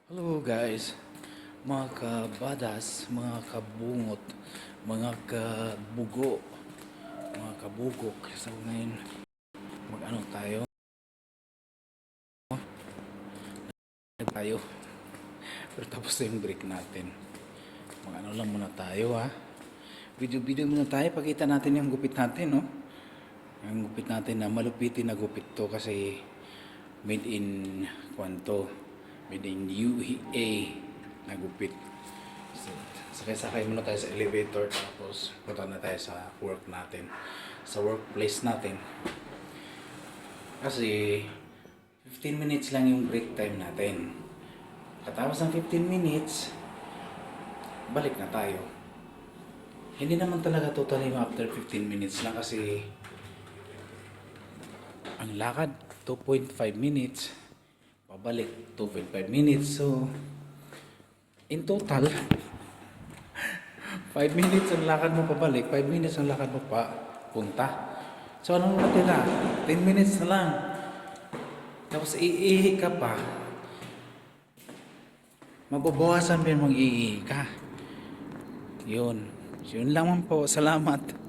Hello guys, mga kabadas, mga kabungot, mga kabugo, mga kabugok. So ngayon, mag-ano tayo, pero tapos na yung break natin. Mag-ano lang muna tayo ha. Video muna tayo, pakita natin yung gupit natin, no? Yung gupit natin na malupitin na gupit to kasi made in kwanto, made in UEA na gupit. So, sakay muna tayo sa elevator tapos punta na tayo sa work natin, sa workplace natin. Kasi 15 minutes lang yung break time natin. Katapos ng 15 minutes, balik na tayo. Hindi naman talaga totally after 15 minutes lang kasi ang lakad 2.5 minutes, pabalik 2.5 minutes. So in total 5 minutes ang lakad mo pabalik, 5 minutes ang lakad mo pa punta. So anong natira? 10 minutes na lang. Tapos iihi ka pa. Mababawasan pa yung mag-iihi ka. Yun. Yun lang po. Salamat.